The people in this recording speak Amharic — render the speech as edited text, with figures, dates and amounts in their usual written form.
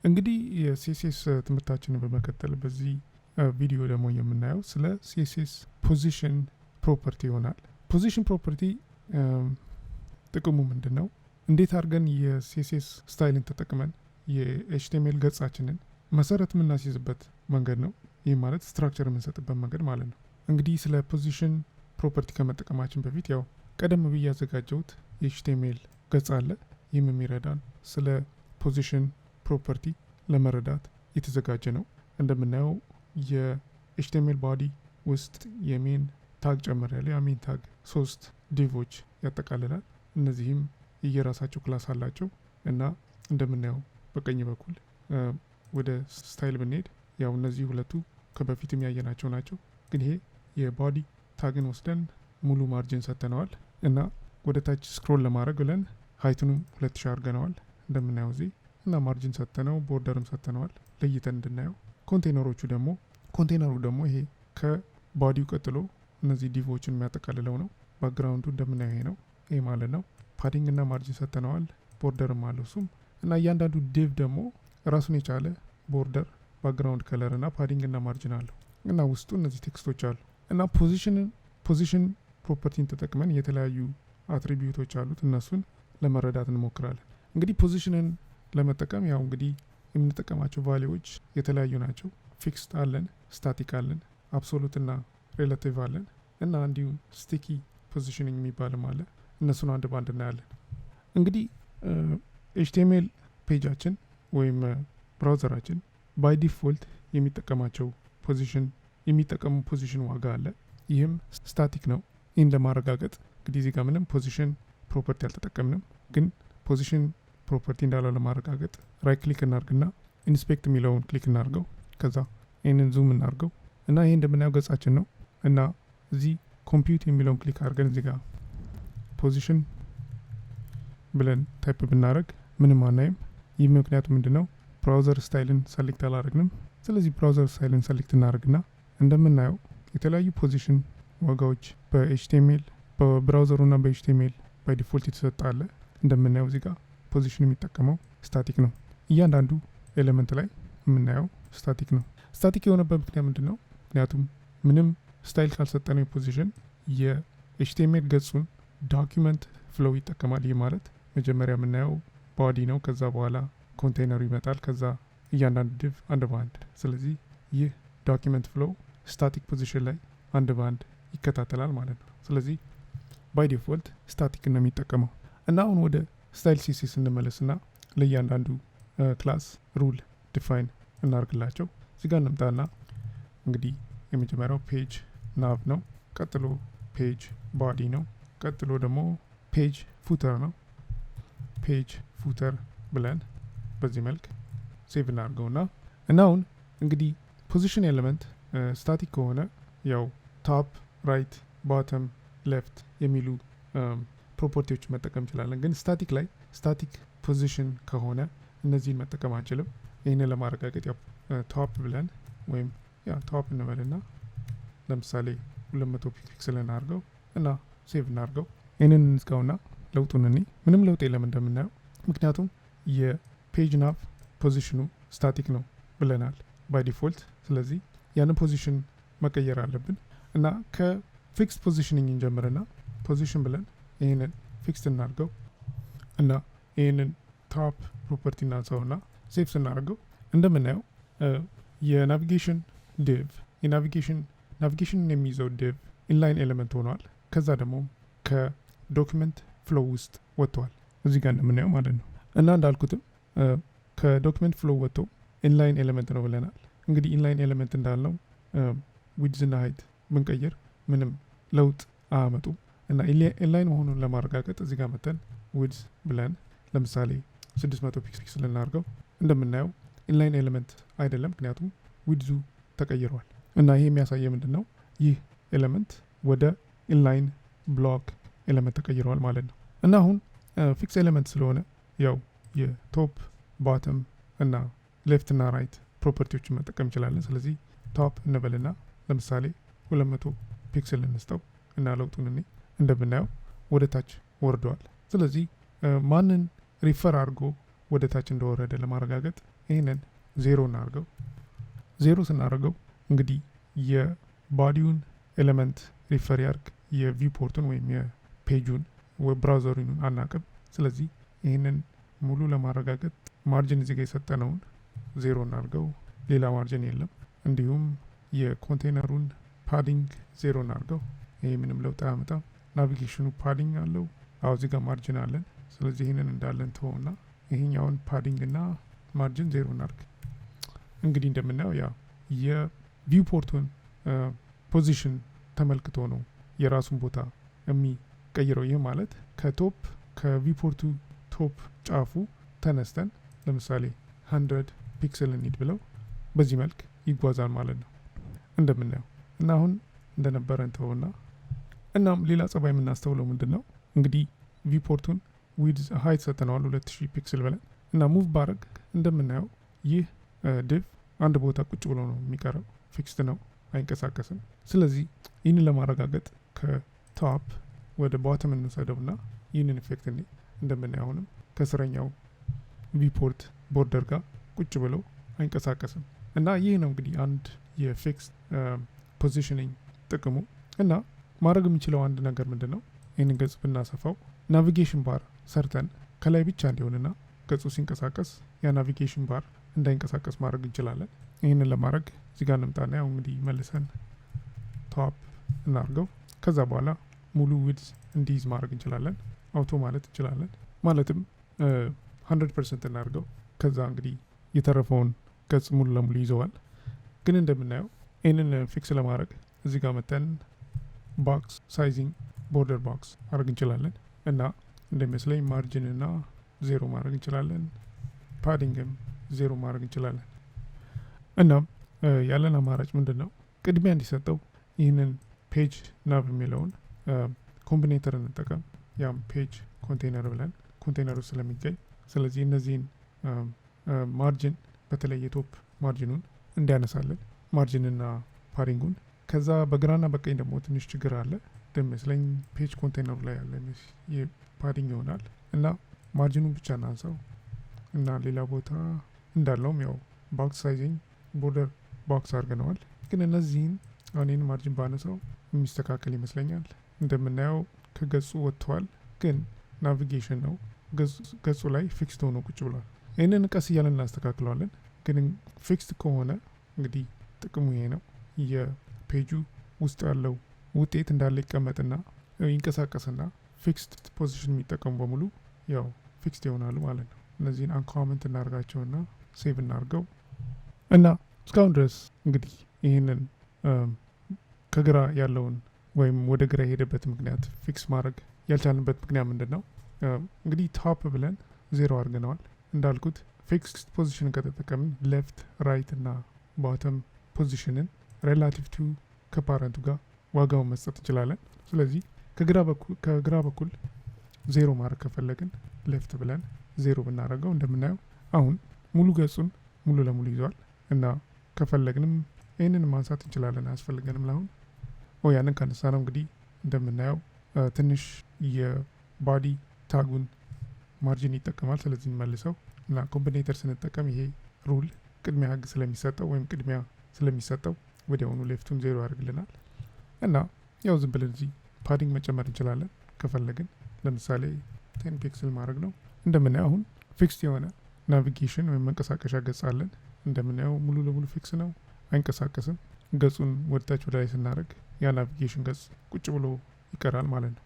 እንግዲህ የሲኤስኤስ ትምህርታችንን በመከተል በዚህ ቪዲዮ ደግሞ የምናየው ስለ ሲኤስኤስ ፖዚሽን ፕሮፐርቲ ይሆናል። ፖዚሽን ፕሮፐርቲ ጥቅሙ ምንድነው? እንዴት አድርገን የሲኤስኤስ ስታይልን ተጠቅመን የኤችቲኤምኤል ገጻችንን መሰረት የምናስይዝበት መንገድ ነው። ይህ ማለት ስትራክቸር የምንሰጥበት መንገድ ማለት ነው። እንግዲህ ስለ ፖዚሽን ፕሮፐርቲ ከመጠቀማችን በፊት ያው ቀደም ብዬ ያዘጋጀሁት የኤችቲኤምኤል ገጽ አለ። ይህም የሚረዳን ስለ ፖዚሽን ፕሮፐርቲ ለመረዳት የተዘጋጀ ነው። እንደምናየው የኤችቲኤምኤል ባዲ ውስጥ የሜን ታግ ጨምር ያለ የሜን ታግ 3 ዲቮች ያጠቃልላል። እነዚህም የየራሳቸው ክላስ አላቸው እና እንደምናየው በቀኝ በኩል ወደ ስታይል ብንሄድ ያው እነዚህ ሁለቱ ከበፊት የሚያየናቸው ናቸው። ግን ይሄ የባዲ ታግን ወስደን ሙሉ ማርጅን ሰጥተነዋል እና ወደ ታች ስክሮል ለማድረግ ብለን ሀይቱንም 2000 አድርገነዋል እንደምናየው እዚህ እና ማርጅን ሰጥተነው ቦርደርም ሰጥተነዋል ለይተን እንድናየው። ኮንቴነሩ ደግሞ ይሄ ከባዲው ቀጥሎ እነዚህ ዲቮችን የሚያጠቃልለው ነው። ባክግራውንዱ እንደምናየው ይሄ ነው። ይሄ ማለት ነው ፓዲንግ እና ማርጅን ሰጥተነዋል። ቦርደርም አለው እሱም እና እያንዳንዱ ዲቭ ደግሞ ራሱን የቻለ ቦርደር፣ ባክግራውንድ ከለር እና ፓዲንግ እና ማርጅን አለው እና ውስጡ እነዚህ ቴክስቶች አሉ እና ፖዚሽን ፕሮፐርቲን ተጠቅመን የተለያዩ አትሪቢዩቶች አሉት። እነሱን ለመረዳት እንሞክራለን። እንግዲህ ፖዚሽንን ለመጠቀም ያው እንግዲህ የምንጠቀማቸው ቫሊዎች የተለያዩ ናቸው። ፊክስድ አለን፣ ስታቲክ አለን፣ አብሶሉት እና ሬላቲቭ አለን እና እንዲሁም ስቲኪ ፖዚሽኒንግ የሚባልም አለ። እነሱን አንድ ባንድ እናያለን። እንግዲህ ኤችቲኤምኤል ፔጃችን ወይም ብራውዘራችን ባይ ዲፎልት የሚጠቀሙ ፖዚሽን ዋጋ አለ። ይህም ስታቲክ ነው። ይህን ለማረጋገጥ እንግዲህ እዚህ ጋር ምንም ፖዚሽን ፕሮፐርቲ አልተጠቀምንም። ግን ፖዚሽን ፕሮፐርቲ እንዳለው ለማረጋገጥ ራይት ክሊክ እናርግና ኢንስፔክት የሚለውን ክሊክ እናርገው። ከዛ ይህንን ዙም እናርገው እና ይህ እንደምናየው ገጻችን ነው እና እዚህ ኮምፒውት የሚለውን ክሊክ አድርገን እዚህ ጋር ፖዚሽን ብለን ታይፕ ብናደረግ ምንም አናይም። ይህ ምክንያቱ ምንድነው? ብራውዘር ስታይልን ሰሌክት አላደረግንም። ስለዚህ ብራውዘር ስታይልን ሰሌክት እናደርግና እንደምናየው የተለያዩ ፖዚሽን ዋጋዎች በኤችቲኤምኤል በብራውዘሩና በኤችቲኤምኤል ባይ ዲፎልት የተሰጠ አለ። እንደምናየው እዚህ ጋር ፖዚሽን የሚጠቀመው ስታቲክ ነው። እያንዳንዱ ኤሌመንት ላይ የምናየው ስታቲክ ነው። ስታቲክ የሆነበት ምክንያት ምንድነው? ምክንያቱም ምንም ስታይል ካልሰጠነው የፖዚሽን የኤችቲኤምኤል ገጹን ዶኪመንት ፍሎው ይጠቀማል። ይህ ማለት መጀመሪያ የምናየው ባዲ ነው። ከዛ በኋላ ኮንቴነሩ ይመጣል። ከዛ እያንዳንዱ ዲቭ አንድ በአንድ። ስለዚህ ይህ ዶኪመንት ፍሎው ስታቲክ ፖዚሽን ላይ አንድ በአንድ ይከታተላል ማለት ነው። ስለዚህ ባይ ዲፎልት ስታቲክ ነው የሚጠቀመው እና አሁን ወደ ስታይል ሲኤስኤስ እንመለስና ለእያንዳንዱ ክላስ ሩል ዲፋይን እናርግላቸው። እዚህ ጋር እንምጣና እንግዲህ የመጀመሪያው ፔጅ ናቭ ነው። ቀጥሎ ፔጅ ባዲ ነው። ቀጥሎ ደግሞ ፔጅ ፉተር ነው። ፔጅ ፉተር ብለን በዚህ መልክ ሴቭ እናርገውና እና አሁን እንግዲህ ፖዚሽን ኤሌመንት ስታቲክ ከሆነ ያው ቶፕ፣ ራይት፣ ባተም፣ ሌፍት የሚሉ ፕሮፐርቲዎች መጠቀም እንችላለን። ግን ስታቲክ ላይ ስታቲክ ፖዚሽን ከሆነ እነዚህን መጠቀም አንችልም። ይህንን ለማረጋገጥ ያው ቶፕ ብለን ወይም ያ ቶፕ እንበልና ለምሳሌ 200 ፒክስል እናርገው እና ሴቭ እናርገው። ይህንን እንዝጋውና ለውጡን እኔ ምንም ለውጥ የለም እንደምናየው። ምክንያቱም የፔጅ ናቭ ፖዚሽኑ ስታቲክ ነው ብለናል ባይ ዲፎልት። ስለዚህ ያንን ፖዚሽን መቀየር አለብን እና ከፊክስድ ፖዚሽኒንግ እንጀምርና ፖዚሽን ብለን ይህንን ፊክስድ እናርገው እና ይህንን ቶፕ ፕሮፐርቲ እናንሳውና ሴቭ ስናደርገው እንደምናየው የናቪጌሽን ዲቭ ናቪጌሽንን የሚይዘው ዲቭ ኢንላይን ኤሌመንት ሆኗል። ከዛ ደግሞ ከዶክመንት ፍሎው ውስጥ ወጥተዋል እዚህ ጋር እንደምናየው ማለት ነው። እና እንዳልኩትም ከዶክመንት ፍሎው ወጥቶ ኢንላይን ኤሌመንት ነው ብለናል። እንግዲህ ኢንላይን ኤሌመንት እንዳልነው ዊድዝ እና ሃይት ብንቀይር ምንም ለውጥ አያመጡ እና ኢንላይን መሆኑን ለማረጋገጥ እዚህ ጋር መተን ዊድዝ ብለን ለምሳሌ 600 ፒክስል እናርገው። እንደምናየው ኢንላይን ኤሌመንት አይደለም፣ ምክንያቱም ዊድዙ ተቀይሯል። እና ይሄ የሚያሳየ ምንድን ነው? ይህ ኤሌመንት ወደ ኢንላይን ብሎክ ኤሌመንት ተቀይረዋል ማለት ነው። እና አሁን ፊክስ ኤሌመንት ስለሆነ ያው የቶፕ ባተም እና ሌፍት እና ራይት ፕሮፐርቲዎችን መጠቀም እንችላለን። ስለዚህ ቶፕ እንበልና ለምሳሌ 200 ፒክስል እንስጠው እና ለውጡን እኔ እንደምናየው ወደ ታች ወርደዋል። ስለዚህ ማንን ሪፈር አድርጎ ወደ ታች እንደወረደ ለማረጋገጥ ይህንን 0 እናርገው። 0 ስናደርገው እንግዲህ የባዲውን ኤሌመንት ሪፈር ያርግ የቪውፖርቱን ወይም የፔጁን ወይ ብራውዘሩን አናቅም። ስለዚህ ይህንን ሙሉ ለማረጋገጥ ማርጅን እዚህ ጋር የሰጠነውን 0 እናርገው፣ ሌላ ማርጅን የለም። እንዲሁም የኮንቴነሩን ፓዲንግ 0 እናርገው። ይሄ ምንም ለውጥ አያመጣም። ናቪጌሽኑ ፓዲንግ አለው። አዎ እዚህ ጋር ማርጅን አለን። ስለዚህ ይህንን እንዳለን ተወውና ይሄኛውን ፓዲንግ እና ማርጅን 0 እናርግ። እንግዲህ እንደምናየው ያ የቪውፖርቱን ፖዚሽን ተመልክቶ ነው የራሱን ቦታ የሚቀይረው። ይህ ማለት ከቪውፖርቱ ቶፕ ጫፉ ተነስተን ለምሳሌ 100 ፒክስል እንሂድ ብለው በዚህ መልክ ይጓዛል ማለት ነው እንደምናየው። እና አሁን እንደነበረን ተውና እናም ሌላ ጸባይ የምናስተውለው ምንድን ነው እንግዲህ ቪውፖርቱን ዊድዝ ሀይት ሰጥተነዋል 2000 ፒክስል ብለን እና ሙቭ ባረግ እንደምናየው ይህ ዲቭ አንድ ቦታ ቁጭ ብሎ ነው የሚቀረው፣ ፊክስድ ነው፣ አይንቀሳቀስም። ስለዚህ ይህንን ለማረጋገጥ ከቶፕ ወደ ቦተም እንውሰደውና ይህንን ኢፌክት እንደምናየው አሁንም ከስረኛው ቪውፖርት ቦርደር ጋር ቁጭ ብሎ አይንቀሳቀስም። እና ይህ ነው እንግዲህ አንድ የፊክስድ ፖዚሽኒንግ ጥቅሙ። እና ማድረግ የምንችለው አንድ ነገር ምንድን ነው፣ ይህንን ገጽ ብናሰፋው ናቪጌሽን ባር ሰርተን ከላይ ብቻ እንዲሆንና ገጹ ሲንቀሳቀስ ያ ናቪጌሽን ባር እንዳይንቀሳቀስ ማድረግ እንችላለን። ይህንን ለማድረግ እዚህ ጋር እንምጣና ያው እንግዲህ መልሰን ቶፕ እናርገው። ከዛ በኋላ ሙሉ ዊድዝ እንዲይዝ ማድረግ እንችላለን። አውቶ ማለት እንችላለን። ማለትም 100% እናርገው። ከዛ እንግዲህ የተረፈውን ገጽ ሙሉ ለሙሉ ይዘዋል። ግን እንደምናየው ይህንን ፊክስ ለማድረግ እዚህ ጋር መተን ቦክስ ሳይዚንግ ቦርደር ቦክስ ማድረግ እንችላለን እና እንደሚመስለኝ ማርጅን እና 0 ማድረግ እንችላለን። ፓዲንግም 0 ማድረግ እንችላለን። እናም ያለን አማራጭ ምንድን ነው፣ ቅድሚያ እንዲሰጠው ይህንን ፔጅ ናብ የሚለውን ኮምቢኔተር እንጠቀም። ያም ፔጅ ኮንቴነር ብለን ኮንቴነሩ ስለሚገኝ ስለዚህ እነዚህን ማርጅን በተለይ የቶፕ ማርጅኑን እንዲያነሳለን ማርጅንና ፓዲንጉን። ከዛ በግራና በቀኝ ደግሞ ትንሽ ችግር አለ እንደሚመስለኝ ፔጅ ኮንቴነሩ ላይ ያለ ፓዲንግ ይሆናል እና ማርጅኑን ብቻ እናንሳው እና ሌላ ቦታ እንዳለውም ያው ቦክስ ሳይዚንግ ቦርደር ቦክስ አድርገነዋል። ግን እነዚህን አሁን ይህን ማርጅን ባነሳው የሚስተካከል ይመስለኛል። እንደምናየው ከገጹ ወጥተዋል፣ ግን ናቪጌሽን ነው ገጹ ላይ ፊክስድ ሆኖ ቁጭ ብሏል። ይህንን ቀስ እያለን እናስተካክለዋለን። ግን ፊክስድ ከሆነ እንግዲህ ጥቅሙ ይሄ ነው፣ የፔጁ ውስጥ ያለው ውጤት እንዳለ ይቀመጥና ይንቀሳቀስና ፊክስድ ፖዚሽን የሚጠቀሙ በሙሉ ያው ፊክስድ ይሆናሉ ማለት ነው። እነዚህን አንኮመንት እናርጋቸውና ሴቭ እናርገው እና እስካሁን ድረስ እንግዲህ ይህንን ከግራ ያለውን ወይም ወደ ግራ የሄደበት ምክንያት ፊክስ ማድረግ ያልቻልንበት ምክንያት ምንድን ነው? እንግዲህ ቶፕ ብለን 0 አድርገነዋል። እንዳልኩት ፊክስድ ፖዚሽንን ከተጠቀምን ሌፍት ራይት እና ቦተም ፖዚሽንን ሬላቲቭ ቱ ከፓረንቱ ጋር ዋጋውን መስጠት እንችላለን። ስለዚህ ከግራ በኩል 0 ማድረግ ከፈለግን ሌፍት ብለን 0 ብናደርገው እንደምናየው አሁን ሙሉ ገጹን ሙሉ ለሙሉ ይዟል። እና ከፈለግንም ይህንን ማንሳት እንችላለን፣ አያስፈልገንም ለአሁን። ያንን ካነሳ ነው እንግዲህ እንደምናየው ትንሽ የባዲ ታጉን ማርጅን ይጠቀማል። ስለዚህ እንመልሰው እና ኮምቢኔተር ስንጠቀም ይሄ ሩል ቅድሚያ ህግ ስለሚሰጠው ወይም ቅድሚያ ስለሚሰጠው ወዲያውኑ ሌፍቱን 0 ያደርግልናል። እና ያው ዝም ብለን እዚህ ፓዲንግ መጨመር እንችላለን ከፈለግን። ለምሳሌ 10 ፒክስል ማድረግ ነው። እንደምናየው አሁን ፊክስድ የሆነ ናቪጌሽን ወይም መንቀሳቀሻ ገጽ አለን። እንደምናየው ሙሉ ለሙሉ ፊክስ ነው፣ አይንቀሳቀስም። ገጹን ወደታች ወደ ላይ ስናደርግ ያ ናቪጌሽን ገጽ ቁጭ ብሎ ይቀራል ማለት ነው።